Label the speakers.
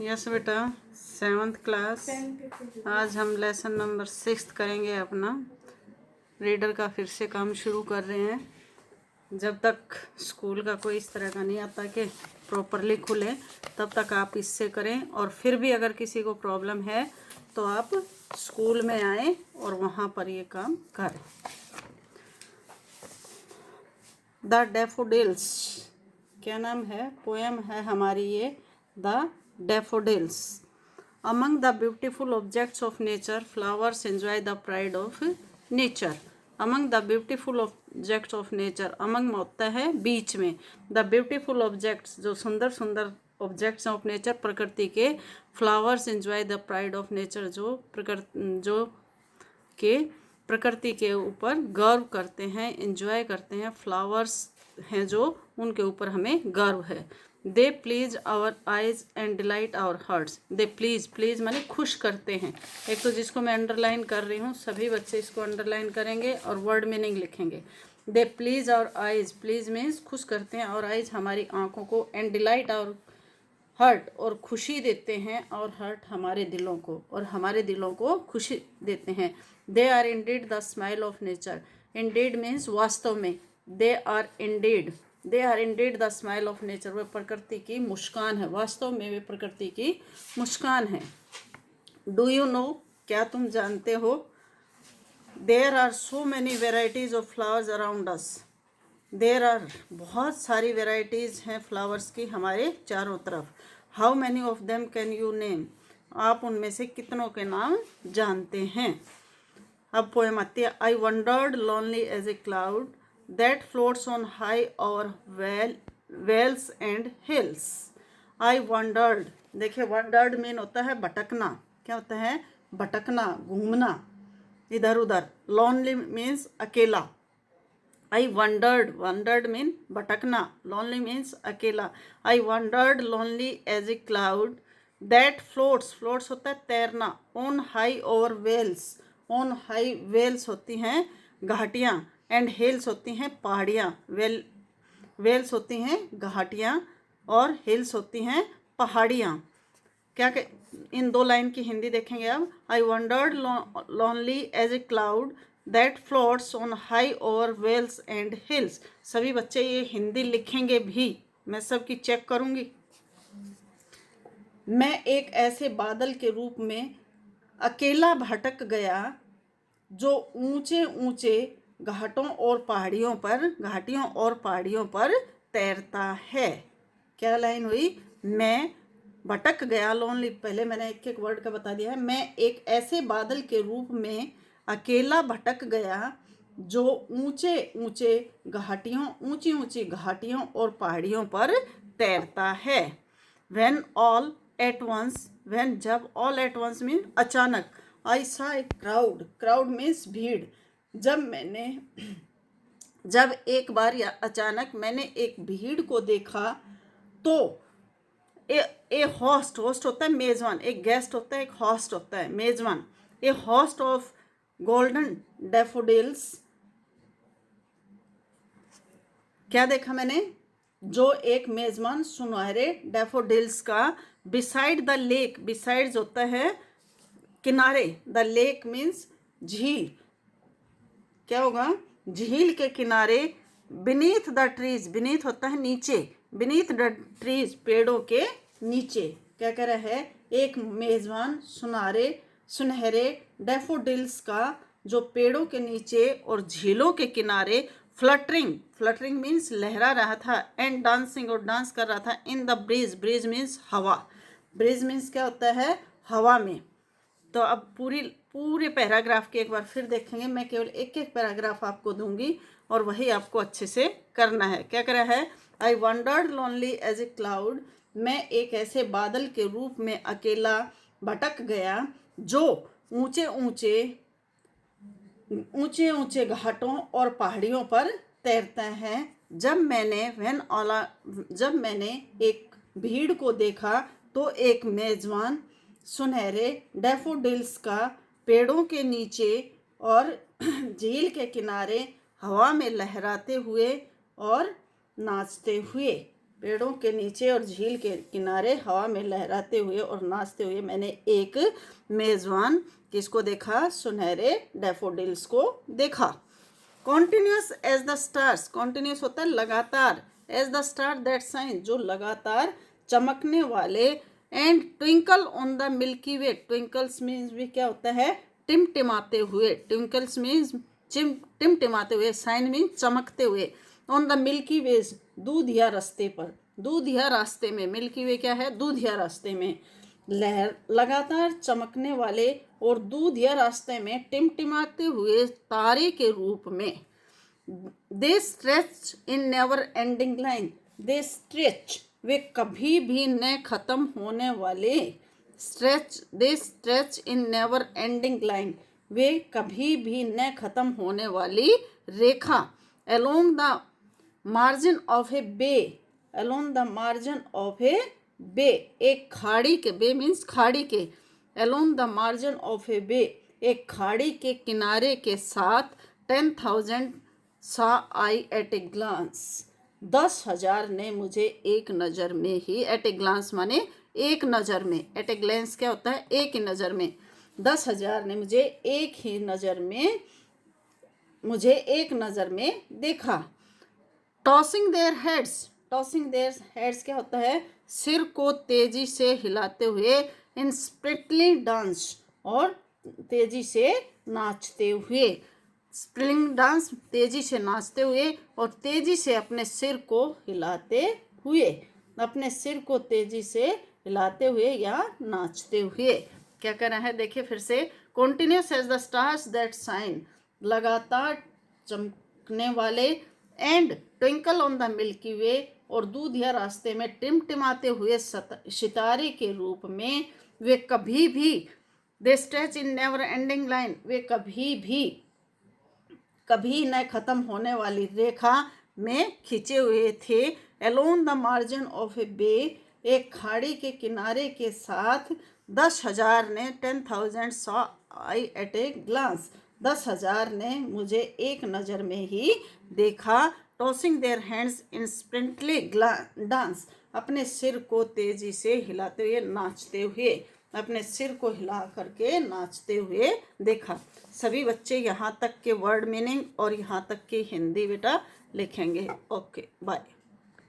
Speaker 1: Yes बेटा, 7th class. आज हम लेसन नंबर 6 करेंगे अपना। रीडर का फिर से काम शुरू कर रहे हैं। जब तक स्कूल का कोई इस तरह का नहीं आता कि प्रॉपरली खुले, तब तक आप इससे करें। और फिर भी अगर किसी को प्रॉब्लम है तो आप स्कूल में आएँ और वहाँ पर ये काम करें। द डैफोडिल्स, क्या नाम है, पोएम है हमारी ये, the daffodils. Among the beautiful objects of nature, flowers enjoy the pride of nature. Among the beautiful objects of nature, among होता है बीच में, द ब्यूटीफुल ऑब्जेक्ट्स जो सुंदर सुंदर ऑब्जेक्ट्स ऑफ नेचर प्रकृति के, flowers enjoy the pride of nature जो प्रकृति के ऊपर गर्व करते हैं, एंजॉय करते हैं। फ्लावर्स हैं जो उनके ऊपर हमें गर्व है। They please our eyes and delight our hearts. They please, please माने खुश करते हैं। एक तो जिसको मैं अंडरलाइन कर रही हूँ, सभी बच्चे इसको अंडरलाइन करेंगे और वर्ड मीनिंग लिखेंगे। They please our eyes, please means खुश करते हैं, और आइज हमारी आंखों को, एंड डिलाइट आवर हर्ट और खुशी देते हैं, और हर्ट हमारे दिलों को, और हमारे दिलों को खुशी देते हैं। They are indeed the smile of nature. Indeed means वास्तव में, they are indeed the smile of nature, वे प्रकृति की मुस्कान है, वास्तव में वे प्रकृति की मुस्कान है। डू यू नो, क्या तुम जानते हो, there are so many varieties of flowers around us. There are, बहुत सारी वेराइटीज़ हैं फ्लावर्स की हमारे चारों तरफ। How many of them can you name, आप उनमें से कितनों के नाम जानते हैं। अब पोएम आती है। I wandered lonely as a cloud that floats on high over vales and hills. I wandered, देखिए वंडर्ड मीन होता है भटकना। क्या होता है, भटकना, घूमना इधर उधर। लॉनली मीन्स अकेला। आई वंडर्ड मीन भटकना, लोनली मीन्स अकेला। I wandered lonely as a cloud that floats होता है तैरना, on high over vales, on high vales होती हैं घाटियाँ, एंड हिल्स होती हैं पहाड़ियाँ। वेल्स होती हैं घाटियाँ और हिल्स होती हैं पहाड़ियाँ। क्या इन दो लाइन की हिंदी देखेंगे अब। I wandered lonely as a cloud that floats on high over vales and hills. सभी बच्चे ये हिंदी लिखेंगे भी, मैं सबकी चेक करूंगी। मैं एक ऐसे बादल के रूप में अकेला भटक गया जो ऊंचे ऊंचे घाटियों और पहाड़ियों पर तैरता है। क्या लाइन हुई, मैं भटक गया, लोनली, पहले मैंने एक एक वर्ड का बता दिया है। मैं एक ऐसे बादल के रूप में अकेला भटक गया जो ऊंची ऊंची घाटियों और पहाड़ियों पर तैरता है। When all at once, when जब, ऑल एट वंस मीन अचानक। आई सा ए क्राउड मीन्स भीड़। जब एक बार या अचानक मैंने एक भीड़ को देखा तो ए होस्ट होता है मेजबान, एक गेस्ट होता है, एक होस्ट होता है मेजबान। ए होस्ट ऑफ गोल्डन डैफोडिल्स, क्या देखा मैंने, जो एक मेजबान सुनहरे डैफोडिल्स का, बिसाइड द लेक, बिसाइड्स होता है किनारे, द लेक मीन्स झील, क्या होगा, झील के किनारे। बीनीथ द ट्रीज, बीनीथ होता है नीचे, बीनीथ द ट्रीज, पेड़ों के नीचे। क्या कह रहा है, एक मेजबान सुनहरे डैफोडिल्स का जो पेड़ों के नीचे और झीलों के किनारे फ्लटरिंग मीन्स लहरा रहा था, एंड डांसिंग और डांस कर रहा था, इन द ब्रीज मीन्स हवा। ब्रीज मीन्स क्या होता है, हवा में। तो अब पूरे पैराग्राफ के एक बार फिर देखेंगे। मैं केवल एक एक पैराग्राफ आपको दूंगी और वही आपको अच्छे से करना है। क्या कर रहा है, I wandered lonely as a cloud, मैं एक ऐसे बादल के रूप में अकेला भटक गया जो ऊंचे ऊंचे घाटों और पहाड़ियों पर तैरता है। जब मैंने एक भीड़ को देखा तो एक मेजबान सुनहरे डैफोडिल्स का पेड़ों के नीचे और झील के किनारे हवा में लहराते हुए और नाचते हुए। पेड़ों के नीचे और झील के किनारे हवा में लहराते हुए और नाचते हुए मैंने एक मेजबान किसको देखा? सुनहरे डैफोडिल्स को देखा। Continuous as the stars, continuous होता है लगातार, as the star that shine, जो लगातार चमकने वाले, and twinkle on the milky Way, twinkles means भी क्या होता है? टिमटिमाते हुए, ट्विंकल्स मीन्स टिमटिमाते हुए, शाइन मीन्स चमकते हुए, ऑन द मिल्की वेज, दूधिया रास्ते पर, दूधिया रास्ते में, मिल्की वे क्या है? दूधिया रास्ते में, लहर लगातार चमकने वाले और दूधिया रास्ते में टिमटिमाते हुए तारे के रूप में। They stretch in never ending line, they stretch, वे कभी भी न खत्म होने वाले, stretch, they stretch in never ending line, वे कभी भी न खत्म होने वाली रेखा, along the margin of a bay, along the margin of a bay, एक खाड़ी के, बे मीन्स खाड़ी के, along the margin of a bay, एक खाड़ी के किनारे के साथ, 10,000 saw I at a glance, 10,000 ने मुझे एक नज़र में ही, एट ए ग्लांस माने एक नज़र में, एट ए ग्लेंस क्या होता है? एक ही नज़र में, 10,000 ने मुझे एक ही नज़र में, मुझे एक नज़र में देखा। Tossing their heads, tossing their heads क्या होता है? सिर को तेजी से हिलाते हुए, इन स्प्रिटली डांस, और तेजी से नाचते हुए, स्प्रिंग डांस, तेजी से नाचते हुए और तेजी से अपने सिर को हिलाते हुए, अपने सिर को तेजी से हिलाते हुए या नाचते हुए। क्या करना है? देखिए फिर से, continuous as the stars that shine, लगातार चमकने वाले, and twinkle on the milky way, और दूधिया रास्ते में टिमटिमाते हुए सितारे के रूप में, वे कभी भी, they stretch in never ending line, वे कभी भी, कभी न खत्म होने वाली रेखा में खिंचे हुए थे, alone the margin of a bay, एक खाड़ी के किनारे के साथ, 10,000 ने, 10,000 saw I at a glance, 10,000 ने मुझे एक नज़र में ही देखा। Tossing their hands in sprightly dance, अपने सिर को तेजी से हिलाते हुए, नाचते हुए, अपने सिर को हिला करके नाचते हुए देखा। सभी बच्चे यहाँ तक के वर्ड मीनिंग और यहाँ तक की हिंदी बेटा लिखेंगे। Okay bye.